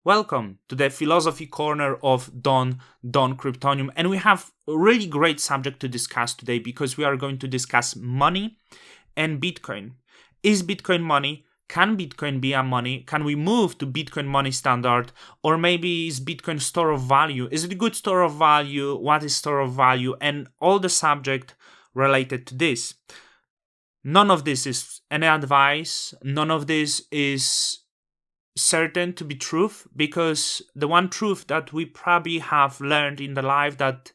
Welcome to the philosophy corner of Don Kryptonium, and we have a really great subject to discuss today because we are going to discuss money and Bitcoin. Is Bitcoin money? Can Bitcoin be a money? Can we move to Bitcoin money standard? Or maybe is Bitcoin store of value? Is it a good store of value? What is store of value? And all the subject related to this. None of this is any advice. None of this is certain to be truth, because the one truth that we probably have learned in the life that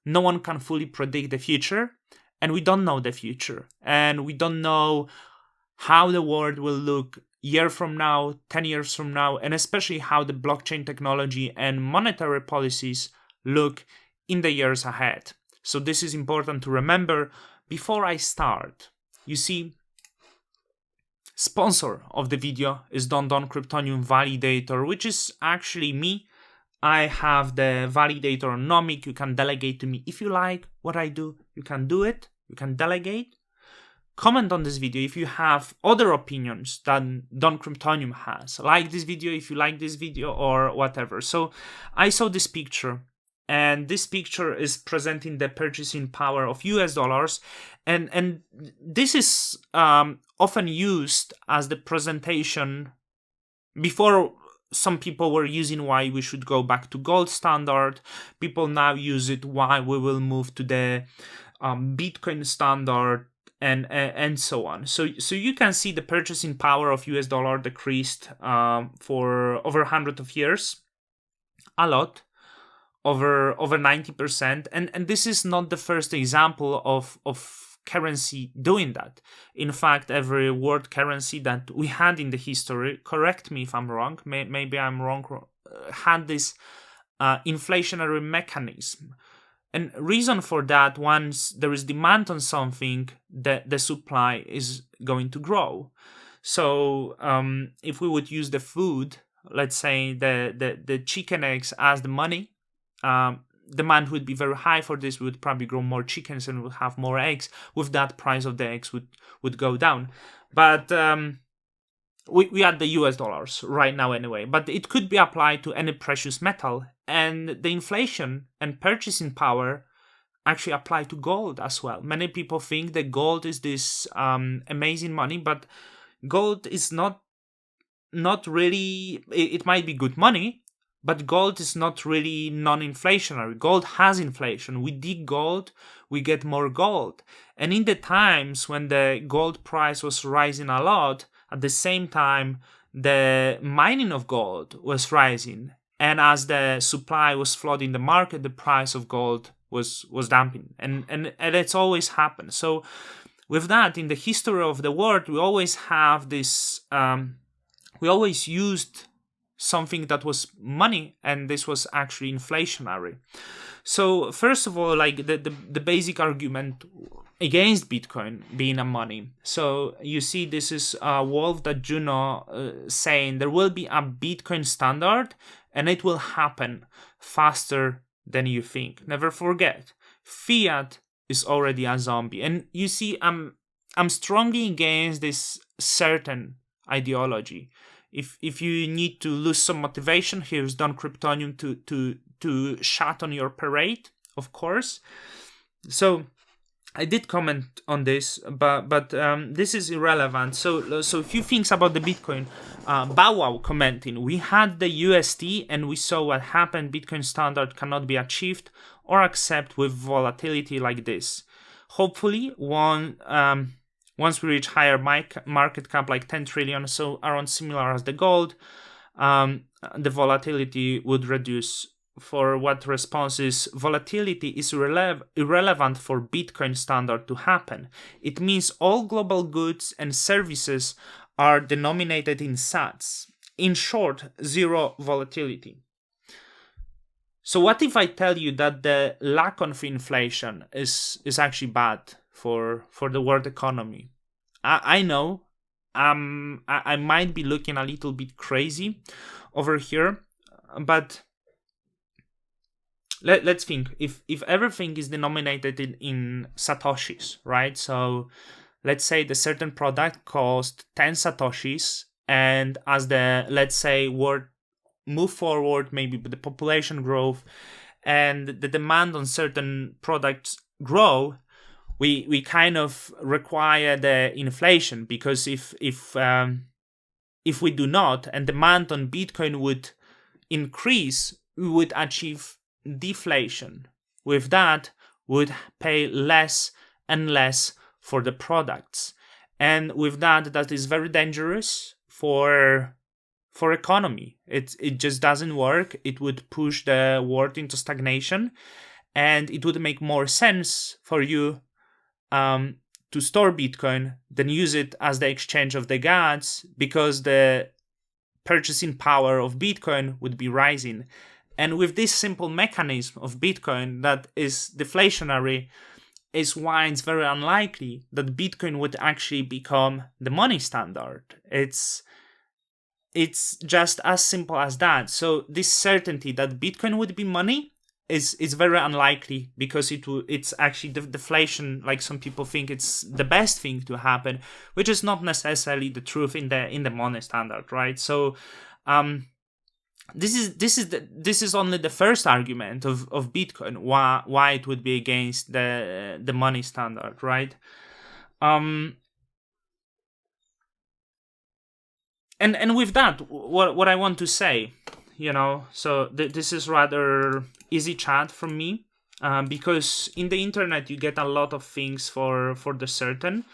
no one can fully predict the future, and we don't know the future, and we don't know how the world will look year from now, 10 years from now, and especially how the blockchain technology and monetary policies look in the years ahead. So this is important to remember before I start. You see, sponsor of the video is Don Kryptonium Validator, which is actually me. I have the validator on Nomic. You can delegate to me if you like what I do. You can do it. You can delegate. Comment on this video if you have other opinions than Don Kryptonium has. Like this video if you like this video or whatever. So I saw this picture, and this picture is presenting the purchasing power of US dollars. And this is often used as the presentation. Before, some people were using why we should go back to gold standard. People now use it why we will move to the Bitcoin standard and so on. So you can see the purchasing power of US dollar decreased for over 100 of years. A lot. Over 90%. And this is not the first example of currency doing that. In fact, every world currency that we had in the history, correct me if I'm wrong, maybe I'm wrong, had this inflationary mechanism. And reason for that, once there is demand on something, the supply is going to grow. So if we would use the food, let's say the chicken eggs as the money, demand would be very high for this. We would probably grow more chickens and would have more eggs. With that, price of the eggs would go down. But we had the US dollars right now anyway. But it could be applied to any precious metal. And the inflation and purchasing power actually apply to gold as well. Many people think that gold is this amazing money, but gold is not really. It might be good money, but gold is not really non-inflationary. Gold has inflation. We dig gold, we get more gold. And in the times when the gold price was rising a lot, at the same time, the mining of gold was rising. And as the supply was flooding the market, the price of gold was dumping. And it's always happened. So with that, in the history of the world, we always have this, we always used something that was money, and this was actually inflationary. So first of all, like the basic argument against Bitcoin being a money. So you see, this is Wolf.Juno saying there will be a Bitcoin standard and it will happen faster than you think. Never forget, fiat is already a zombie. And you see, I'm strongly against this certain ideology. If you need to lose some motivation, here's Don Kryptonium to shut on your parade, of course. So I did comment on this, but this is irrelevant. So a few things about the Bitcoin. Bow Wow commenting: we had the UST and we saw what happened. Bitcoin standard cannot be achieved or accepted with volatility like this. Hopefully, once we reach higher market cap, like 10 trillion, so around similar as the gold, the volatility would reduce. For what response is, volatility is irrelevant for Bitcoin standard to happen. It means all global goods and services are denominated in sats. In short, zero volatility. So what if I tell you that the lack of inflation is actually bad for the world economy? I know I might be looking a little bit crazy over here, but let's think. If everything is denominated in satoshis, right? So let's say the certain product cost 10 satoshis, and as the, let's say, world move forward, maybe the population growth and the demand on certain products grow, we kind of require the inflation, because if we do not, and demand on Bitcoin would increase, we would achieve deflation. With that, we would pay less and less for the products, and with that is very dangerous for economy. It just doesn't work. It would push the world into stagnation, and it would make more sense for you to store Bitcoin than use it as the exchange of the gods, because the purchasing power of Bitcoin would be rising. And with this simple mechanism of Bitcoin that is deflationary, is why it's very unlikely that Bitcoin would actually become the money standard. It's just as simple as that. So this certainty that Bitcoin would be money is very unlikely, because it's actually deflation. Like some people think it's the best thing to happen, which is not necessarily the truth in the money standard, right? So this is only the first argument of Bitcoin why it would be against the money standard, right? And with that, what I want to say, so this is rather easy chat from me, because in the internet you get a lot of things for the certain.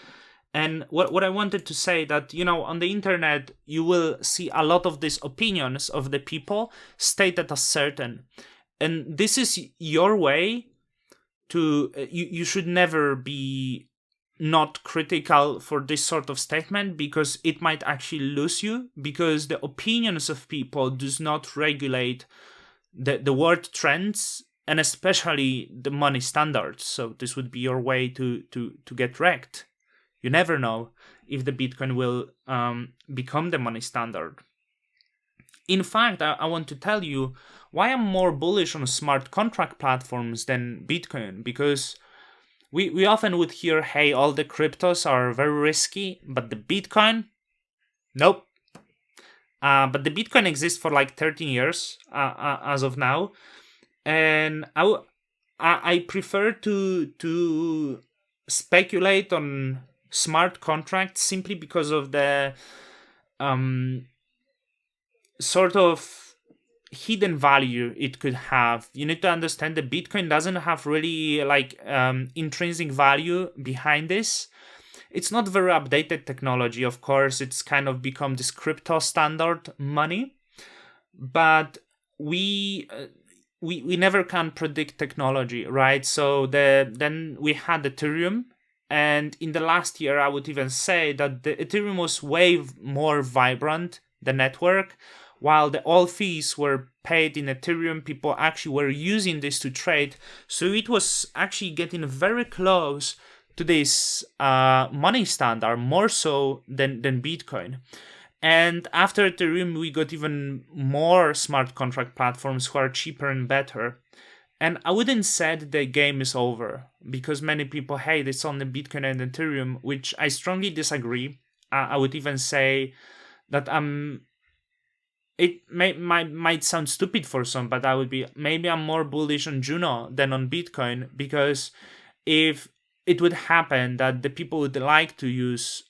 And what I wanted to say, that on the internet you will see a lot of these opinions of the people stated as certain, and this is your way to you should never be not critical for this sort of statement, because it might actually lose you, because the opinions of people does not regulate the world trends, and especially the money standards. So this would be your way to get wrecked. You never know if the Bitcoin will become the money standard. In fact, I want to tell you why I'm more bullish on smart contract platforms than Bitcoin, because we often would hear, hey, all the cryptos are very risky, but the Bitcoin, nope. But the Bitcoin exists for like 13 years as of now, and I prefer to speculate on smart contracts simply because of the sort of hidden value it could have. You need to understand that Bitcoin doesn't have really like intrinsic value behind this. It's not very updated technology, of course. It's kind of become this crypto standard money, but we never can predict technology, right? So then we had Ethereum, and in the last year I would even say that the Ethereum was way more vibrant, the network. While the all fees were paid in Ethereum, people actually were using this to trade. So it was actually getting very close to this money standard, more so than Bitcoin. And after Ethereum, we got even more smart contract platforms who are cheaper and better. And I wouldn't say that the game is over, because many people hate it's only Bitcoin and Ethereum, which I strongly disagree. I would even say that it might sound stupid for some, but maybe I'm more bullish on Juno than on Bitcoin, because if it would happen that the people would like to use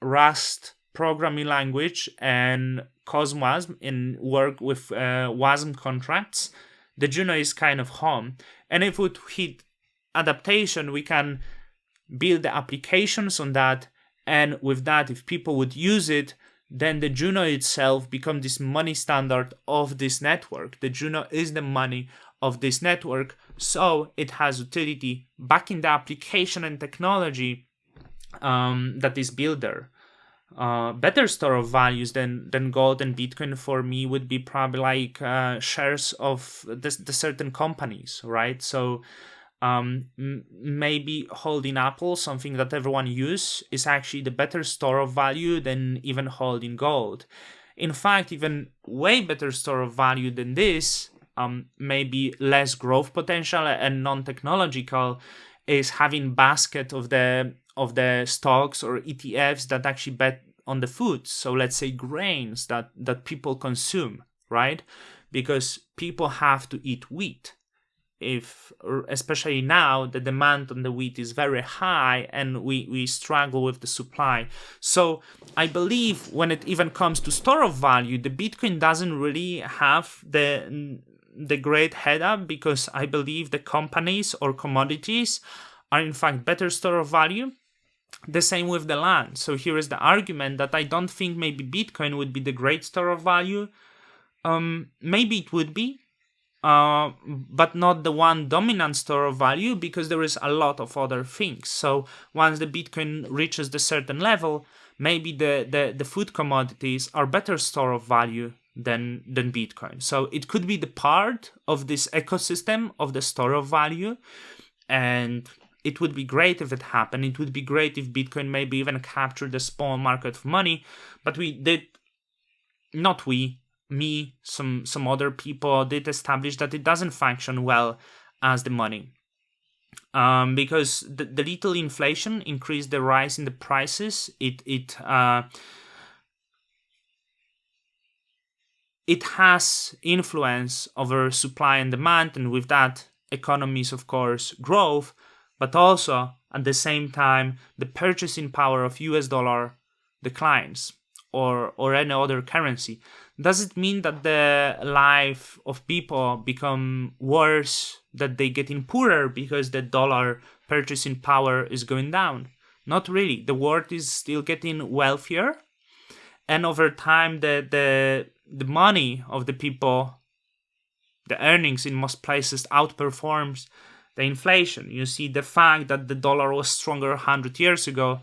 Rust programming language and CosmWasm and work with WASM contracts, the Juno is kind of home. And if we hit adaptation, we can build the applications on that, and with that, if people would use it, then the Juno itself becomes this money standard of this network. The Juno is the money of this network, so it has utility back in the application and technology that is built there. Better store of values than gold and Bitcoin for me would be probably like shares of the certain companies, right? So maybe holding Apple, something that everyone uses, is actually the better store of value than even holding gold. In fact, even way better store of value than this, maybe less growth potential and non-technological, is having basket of the stocks or ETFs that actually bet on the foods. So let's say grains that people consume, right? Because people have to eat wheat. Especially now, the demand on the wheat is very high and we struggle with the supply. So I believe when it even comes to store of value, the Bitcoin doesn't really have the great head up, because I believe the companies or commodities are in fact better store of value. The same with the land. So here is the argument that I don't think maybe Bitcoin would be the great store of value. Maybe it would be, but not the one dominant store of value, because there is a lot of other things. So once the Bitcoin reaches the certain level, maybe the food commodities are better store of value than Bitcoin. So it could be the part of this ecosystem of the store of value, and it would be great if it happened. It would be great if Bitcoin maybe even captured the small market of money, but me, some other people did establish that it doesn't function well as the money. Because the little inflation increased the rise in the prices. It has influence over supply and demand, and with that, economies, of course, growth, but also at the same time, the purchasing power of US dollar declines, or any other currency. Does it mean that the life of people become worse, that they getting poorer because the dollar purchasing power is going down? Not really. The world is still getting wealthier, and over time the money of the people, the earnings in most places outperforms the inflation. You see, the fact that the dollar was stronger 100 years ago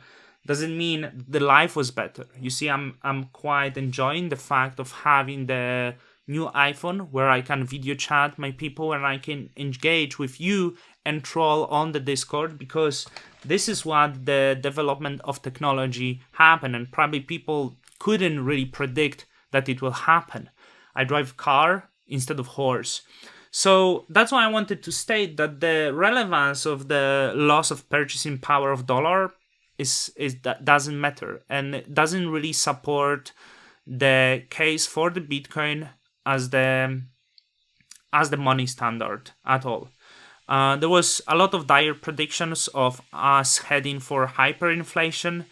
doesn't mean the life was better. You see, I'm quite enjoying the fact of having the new iPhone, where I can video chat my people and I can engage with you and troll on the Discord, because this is what the development of technology happened, and probably people couldn't really predict that it will happen. I drive car instead of horse. So that's why I wanted to state that the relevance of the loss of purchasing power of dollar is that doesn't matter, and it doesn't really support the case for the Bitcoin as the money standard at all. There was a lot of dire predictions of us heading for hyperinflation.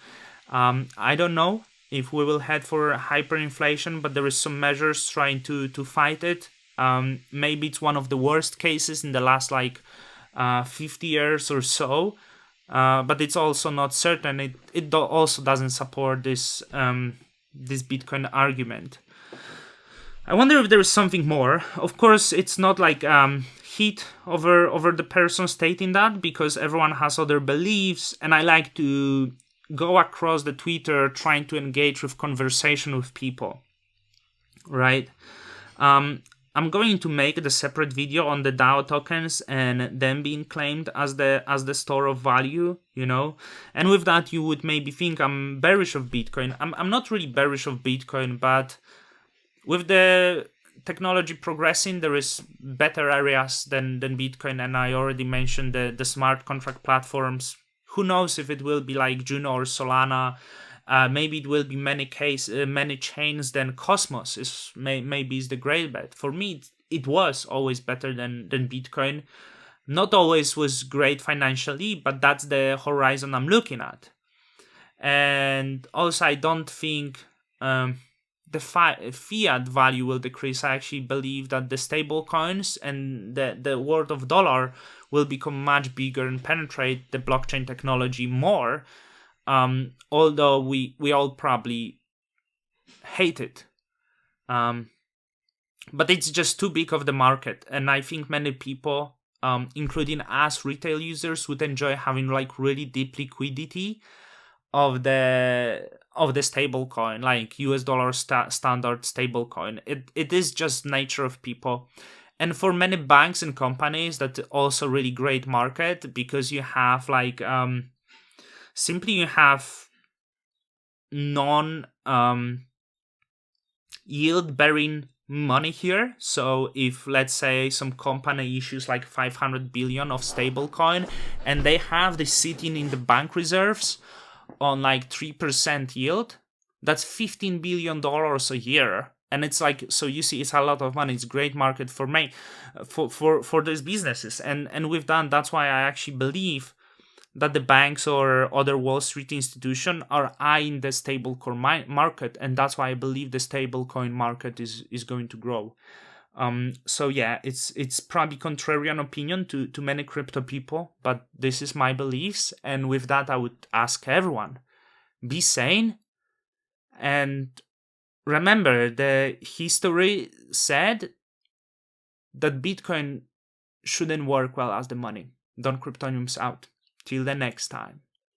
I don't know if we will head for hyperinflation, but there is some measures trying to fight it. Maybe it's one of the worst cases in the last 50 years or so. But it's also not certain. It also doesn't support this Bitcoin argument. I wonder if there is something more. Of course, it's not heat over the person stating that, because everyone has other beliefs, and I like to go across the Twitter trying to engage with conversation with people, right? I'm going to make a separate video on the DAO tokens and them being claimed as the store of value, And with that, you would maybe think I'm bearish of Bitcoin. I'm not really bearish of Bitcoin, but with the technology progressing, there is better areas than Bitcoin, and I already mentioned the smart contract platforms. Who knows if it will be like Juno or Solana? Maybe it will be many chains. Then Cosmos is maybe the great bet. For me, it was always better than Bitcoin. Not always was great financially, but that's the horizon I'm looking at. And also, I don't think the fiat value will decrease. I actually believe that the stable coins and the world of dollar will become much bigger and penetrate the blockchain technology more. Although we all probably hate it. But it's just too big of the market, and I think many people, including us retail users, would enjoy having really deep liquidity of the stable coin, like US dollar standard stable coin. It is just nature of people. And for many banks and companies, that's also really great market, because you have simply you have non yield bearing money here. So if, let's say, some company issues 500 billion of stablecoin, and they have this sitting in the bank reserves on 3% yield, that's $15 billion a year, And it's like, so you see, it's a lot of money. It's a great market for me, for these businesses. And with that, that's why I actually believe that the banks or other Wall Street institution are eyeing the stablecoin market, and that's why I believe the stablecoin market is going to grow. So yeah, it's probably contrarian opinion to many crypto people, but this is my beliefs. And with that, I would ask everyone, be sane, and remember, the history said that Bitcoin shouldn't work well as the money. Don Kryptoniums out. Till the next time.